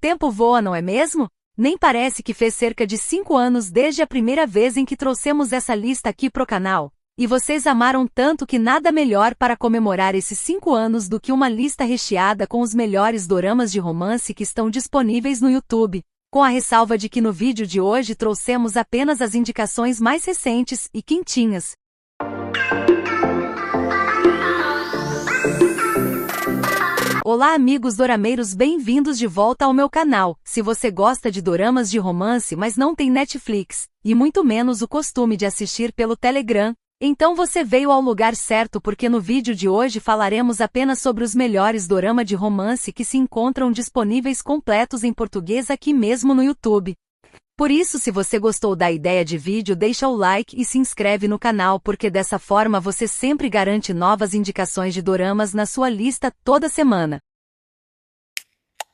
Tempo voa, não é mesmo? Nem parece que fez cerca de 5 anos desde a primeira vez em que trouxemos essa lista aqui pro canal. E vocês amaram tanto que nada melhor para comemorar esses 5 anos do que uma lista recheada com os melhores doramas de romance que estão disponíveis no YouTube. Com a ressalva de que no vídeo de hoje trouxemos apenas as indicações mais recentes e quentinhas. Olá amigos dorameiros, bem-vindos de volta ao meu canal. Se você gosta de doramas de romance mas não tem Netflix, e muito menos o costume de assistir pelo Telegram, então você veio ao lugar certo porque no vídeo de hoje falaremos apenas sobre os melhores dorama de romance que se encontram disponíveis completos em português aqui mesmo no YouTube. Por isso, se você gostou da ideia de vídeo, deixa o like e se inscreve no canal porque dessa forma você sempre garante novas indicações de doramas na sua lista toda semana.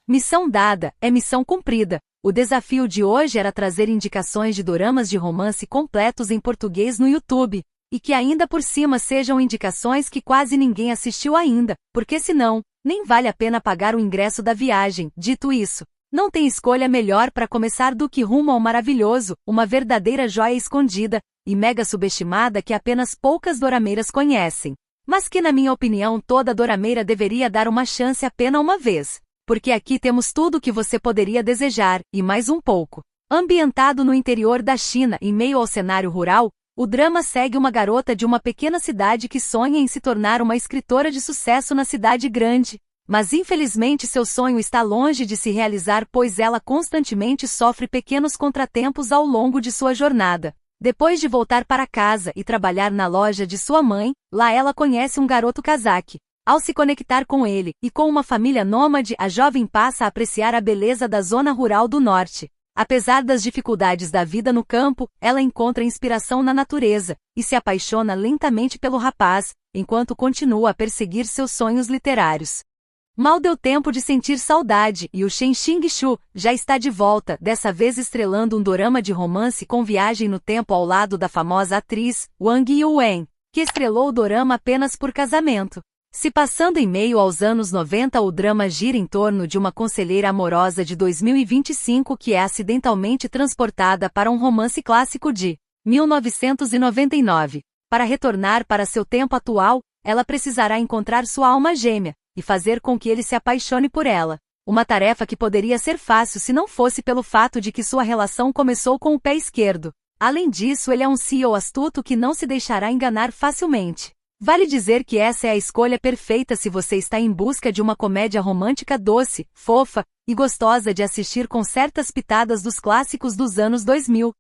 Missão dada, é missão cumprida. O desafio de hoje era trazer indicações de doramas de romance completos em português no YouTube, e que ainda por cima sejam indicações que quase ninguém assistiu ainda, porque senão, nem vale a pena pagar o ingresso da viagem. Dito isso, não tem escolha melhor para começar do que Rumo ao Maravilhoso, uma verdadeira joia escondida e mega subestimada que apenas poucas dorameiras conhecem. Mas que na minha opinião toda dorameira deveria dar uma chance apenas uma vez. Porque aqui temos tudo o que você poderia desejar, e mais um pouco. Ambientado no interior da China, em meio ao cenário rural, o drama segue uma garota de uma pequena cidade que sonha em se tornar uma escritora de sucesso na cidade grande. Mas infelizmente seu sonho está longe de se realizar pois ela constantemente sofre pequenos contratempos ao longo de sua jornada. Depois de voltar para casa e trabalhar na loja de sua mãe, lá ela conhece um garoto cazaque. Ao se conectar com ele, e com uma família nômade, a jovem passa a apreciar a beleza da zona rural do norte. Apesar das dificuldades da vida no campo, ela encontra inspiração na natureza, e se apaixona lentamente pelo rapaz, enquanto continua a perseguir seus sonhos literários. Mal deu tempo de sentir saudade, e o Shen Xing-shu já está de volta, dessa vez estrelando um dorama de romance com viagem no tempo ao lado da famosa atriz, Wang Yuwen, que estrelou o dorama apenas por casamento. Se passando em meio aos anos 90, o drama gira em torno de uma conselheira amorosa de 2025 que é acidentalmente transportada para um romance clássico de 1999. Para retornar para seu tempo atual, ela precisará encontrar sua alma gêmea e fazer com que ele se apaixone por ela. Uma tarefa que poderia ser fácil se não fosse pelo fato de que sua relação começou com o pé esquerdo. Além disso, ele é um CEO astuto que não se deixará enganar facilmente. Vale dizer que essa é a escolha perfeita se você está em busca de uma comédia romântica doce, fofa e gostosa de assistir com certas pitadas dos clássicos dos anos 2000.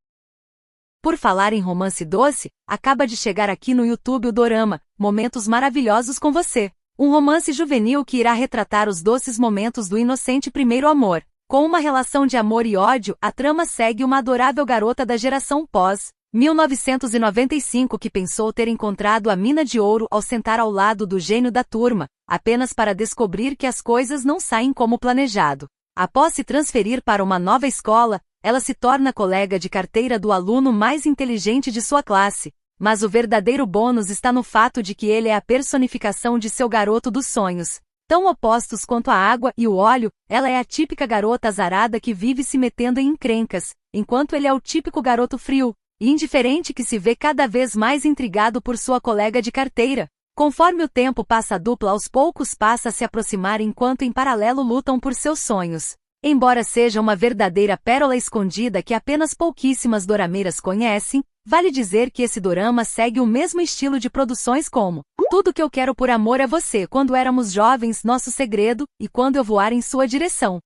Por falar em romance doce, acaba de chegar aqui no YouTube o dorama Momentos Maravilhosos com Você. Um romance juvenil que irá retratar os doces momentos do inocente primeiro amor. Com uma relação de amor e ódio, a trama segue uma adorável garota da geração pós-1995 que pensou ter encontrado a mina de ouro ao sentar ao lado do gênio da turma, apenas para descobrir que as coisas não saem como planejado. Após se transferir para uma nova escola, ela se torna colega de carteira do aluno mais inteligente de sua classe. Mas o verdadeiro bônus está no fato de que ele é a personificação de seu garoto dos sonhos. Tão opostos quanto a água e o óleo, ela é a típica garota azarada que vive se metendo em encrencas, enquanto ele é o típico garoto frio e indiferente que se vê cada vez mais intrigado por sua colega de carteira. Conforme o tempo passa, a dupla aos poucos passa a se aproximar enquanto em paralelo lutam por seus sonhos. Embora seja uma verdadeira pérola escondida que apenas pouquíssimas dorameiras conhecem, vale dizer que esse dorama segue o mesmo estilo de produções como Tudo que eu quero por amor é você, Quando éramos jovens, Nosso segredo, e Quando eu voar em sua direção.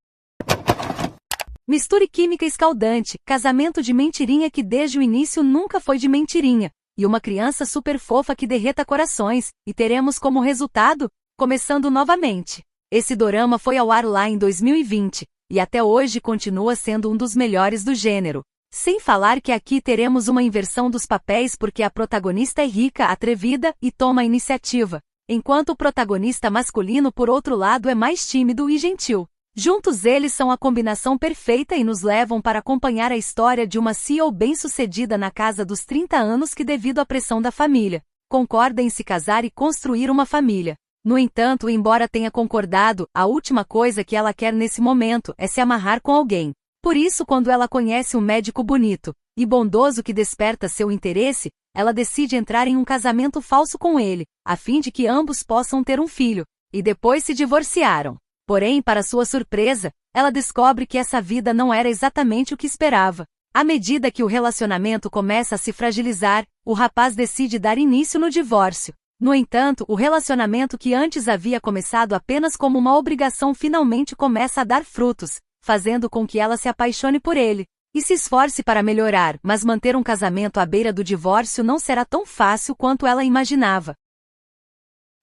Misture química escaldante, casamento de mentirinha que desde o início nunca foi de mentirinha, e uma criança super fofa que derreta corações, e teremos como resultado, começando novamente. Esse dorama foi ao ar lá em 2020, e até hoje continua sendo um dos melhores do gênero. Sem falar que aqui teremos uma inversão dos papéis porque a protagonista é rica, atrevida e toma a iniciativa, enquanto o protagonista masculino por outro lado é mais tímido e gentil. Juntos eles são a combinação perfeita e nos levam para acompanhar a história de uma CEO bem-sucedida na casa dos 30 anos que devido à pressão da família, concorda em se casar e construir uma família. No entanto, embora tenha concordado, a última coisa que ela quer nesse momento é se amarrar com alguém. Por isso, quando ela conhece um médico bonito e bondoso que desperta seu interesse, ela decide entrar em um casamento falso com ele, a fim de que ambos possam ter um filho, e depois se divorciaram. Porém, para sua surpresa, ela descobre que essa vida não era exatamente o que esperava. À medida que o relacionamento começa a se fragilizar, o rapaz decide dar início no divórcio. No entanto, o relacionamento que antes havia começado apenas como uma obrigação finalmente começa a dar frutos, fazendo com que ela se apaixone por ele e se esforce para melhorar, mas manter um casamento à beira do divórcio não será tão fácil quanto ela imaginava.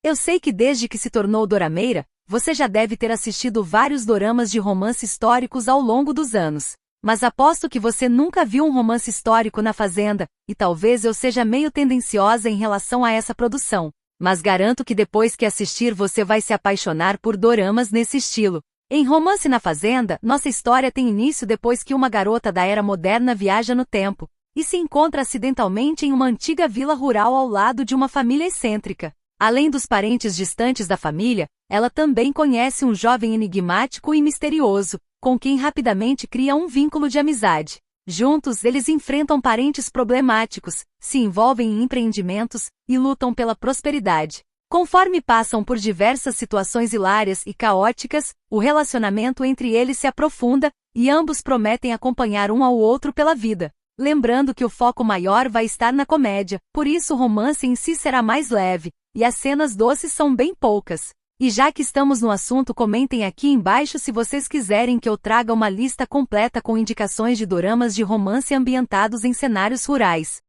Eu sei que desde que se tornou dorameira, você já deve ter assistido vários doramas de romance históricos ao longo dos anos. Mas aposto que você nunca viu um romance histórico na Fazenda, e talvez eu seja meio tendenciosa em relação a essa produção. Mas garanto que depois que assistir você vai se apaixonar por doramas nesse estilo. Em Romance na Fazenda, nossa história tem início depois que uma garota da era moderna viaja no tempo, e se encontra acidentalmente em uma antiga vila rural ao lado de uma família excêntrica. Além dos parentes distantes da família, ela também conhece um jovem enigmático e misterioso, com quem rapidamente cria um vínculo de amizade. Juntos, eles enfrentam parentes problemáticos, se envolvem em empreendimentos e lutam pela prosperidade. Conforme passam por diversas situações hilárias e caóticas, o relacionamento entre eles se aprofunda e ambos prometem acompanhar um ao outro pela vida. Lembrando que o foco maior vai estar na comédia, por isso o romance em si será mais leve, e as cenas doces são bem poucas. E já que estamos no assunto, comentem aqui embaixo se vocês quiserem que eu traga uma lista completa com indicações de doramas de romance ambientados em cenários rurais.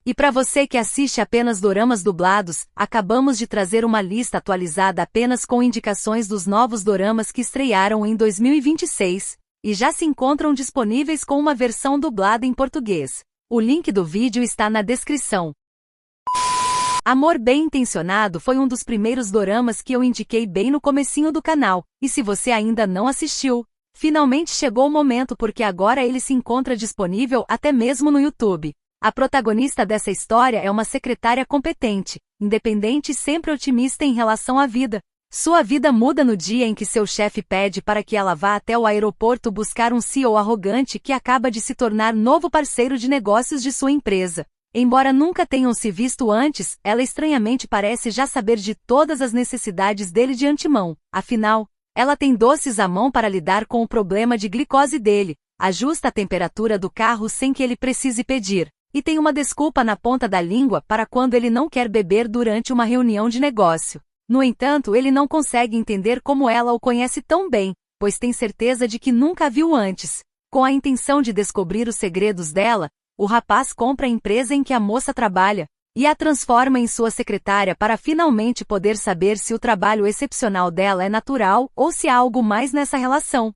E para você que assiste apenas doramas dublados, acabamos de trazer uma lista atualizada apenas com indicações dos novos doramas que estrearam em 2026, e já se encontram disponíveis com uma versão dublada em português. O link do vídeo está na descrição. Amor Bem Intencionado foi um dos primeiros doramas que eu indiquei bem no comecinho do canal, e se você ainda não assistiu, finalmente chegou o momento porque agora ele se encontra disponível até mesmo no YouTube. A protagonista dessa história é uma secretária competente, independente e sempre otimista em relação à vida. Sua vida muda no dia em que seu chefe pede para que ela vá até o aeroporto buscar um CEO arrogante que acaba de se tornar novo parceiro de negócios de sua empresa. Embora nunca tenham se visto antes, ela estranhamente parece já saber de todas as necessidades dele de antemão. Afinal, ela tem doces à mão para lidar com o problema de glicose dele, ajusta a temperatura do carro sem que ele precise pedir, e tem uma desculpa na ponta da língua para quando ele não quer beber durante uma reunião de negócio. No entanto, ele não consegue entender como ela o conhece tão bem, pois tem certeza de que nunca a viu antes. Com a intenção de descobrir os segredos dela, o rapaz compra a empresa em que a moça trabalha, e a transforma em sua secretária para finalmente poder saber se o trabalho excepcional dela é natural ou se há algo mais nessa relação.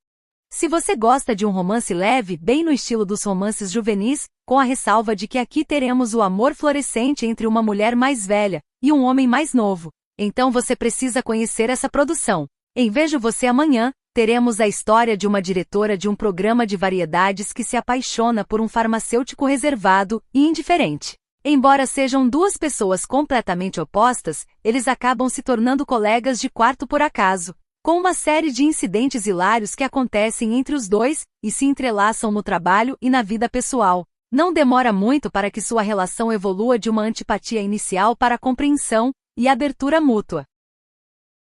Se você gosta de um romance leve, bem no estilo dos romances juvenis, com a ressalva de que aqui teremos o amor florescente entre uma mulher mais velha e um homem mais novo, então você precisa conhecer essa produção. Em Vejo Você Amanhã, teremos a história de uma diretora de um programa de variedades que se apaixona por um farmacêutico reservado e indiferente. Embora sejam duas pessoas completamente opostas, eles acabam se tornando colegas de quarto por acaso, com uma série de incidentes hilários que acontecem entre os dois e se entrelaçam no trabalho e na vida pessoal. Não demora muito para que sua relação evolua de uma antipatia inicial para a compreensão e abertura mútua.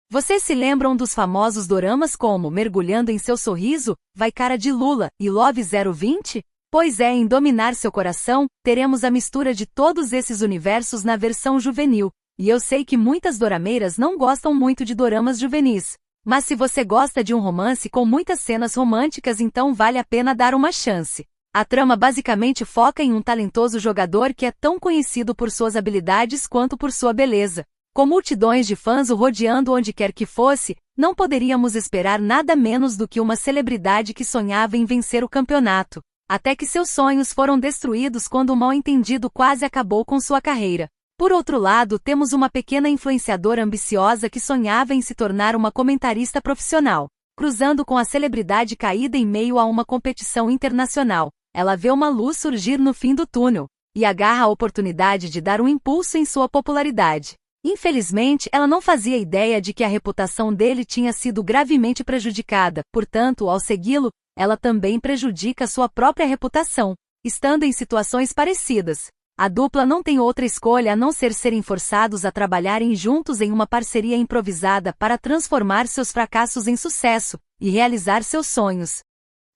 Vocês se lembram dos famosos doramas como Mergulhando em Seu Sorriso, Vai Cara de Lula e Love 020? Pois é, em Dominar Seu Coração, teremos a mistura de todos esses universos na versão juvenil, e eu sei que muitas dorameiras não gostam muito de doramas juvenis. Mas se você gosta de um romance com muitas cenas românticas, então vale a pena dar uma chance. A trama basicamente foca em um talentoso jogador que é tão conhecido por suas habilidades quanto por sua beleza. Com multidões de fãs o rodeando onde quer que fosse, não poderíamos esperar nada menos do que uma celebridade que sonhava em vencer o campeonato. Até que seus sonhos foram destruídos quando o mal-entendido quase acabou com sua carreira. Por outro lado, temos uma pequena influenciadora ambiciosa que sonhava em se tornar uma comentarista profissional. Cruzando com a celebridade caída em meio a uma competição internacional, ela vê uma luz surgir no fim do túnel, e agarra a oportunidade de dar um impulso em sua popularidade. Infelizmente, ela não fazia ideia de que a reputação dele tinha sido gravemente prejudicada, portanto, ao segui-lo, ela também prejudica sua própria reputação. Estando em situações parecidas, a dupla não tem outra escolha a não ser serem forçados a trabalharem juntos em uma parceria improvisada para transformar seus fracassos em sucesso e realizar seus sonhos.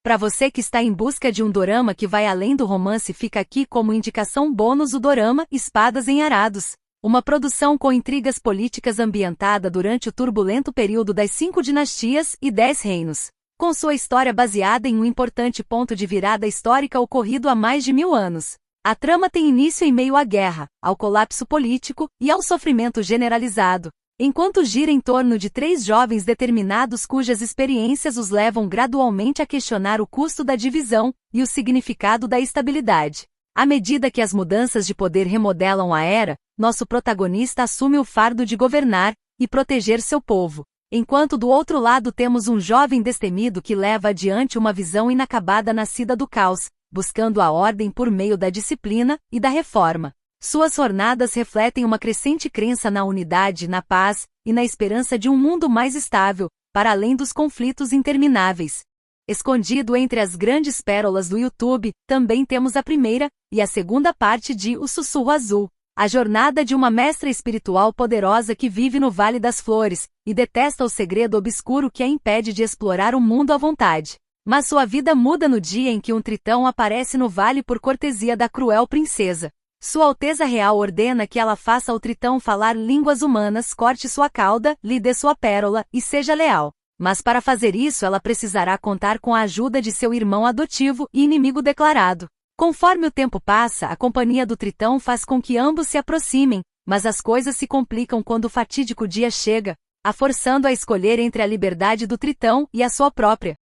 Para você que está em busca de um dorama que vai além do romance, fica aqui como indicação bônus o dorama Espadas em Arados. Uma produção com intrigas políticas ambientada durante o turbulento período das 5 dinastias e 10 reinos, com sua história baseada em um importante ponto de virada histórica ocorrido há mais de 1000 anos. A trama tem início em meio à guerra, ao colapso político e ao sofrimento generalizado, enquanto gira em torno de 3 jovens determinados cujas experiências os levam gradualmente a questionar o custo da divisão e o significado da estabilidade. À medida que as mudanças de poder remodelam a era, nosso protagonista assume o fardo de governar e proteger seu povo, enquanto do outro lado temos um jovem destemido que leva adiante uma visão inacabada nascida do caos, buscando a ordem por meio da disciplina e da reforma. Suas jornadas refletem uma crescente crença na unidade, na paz e na esperança de um mundo mais estável, para além dos conflitos intermináveis. Escondido entre as grandes pérolas do YouTube, também temos a primeira e a segunda parte de O Sussurro Azul, a jornada de uma mestra espiritual poderosa que vive no Vale das Flores e detesta o segredo obscuro que a impede de explorar o mundo à vontade. Mas sua vida muda no dia em que um tritão aparece no vale por cortesia da cruel princesa. Sua Alteza Real ordena que ela faça ao tritão falar línguas humanas, corte sua cauda, lhe dê sua pérola e seja leal. Mas para fazer isso ela precisará contar com a ajuda de seu irmão adotivo e inimigo declarado. Conforme o tempo passa, a companhia do tritão faz com que ambos se aproximem, mas as coisas se complicam quando o fatídico dia chega, a forçando a escolher entre a liberdade do tritão e a sua própria.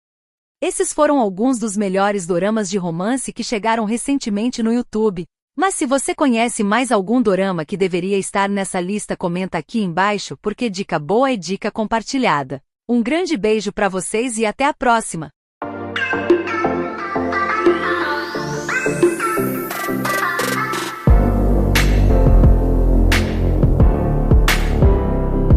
Esses foram alguns dos melhores doramas de romance que chegaram recentemente no YouTube. Mas se você conhece mais algum dorama que deveria estar nessa lista, comenta aqui embaixo, porque dica boa é dica compartilhada. Um grande beijo para vocês e até a próxima!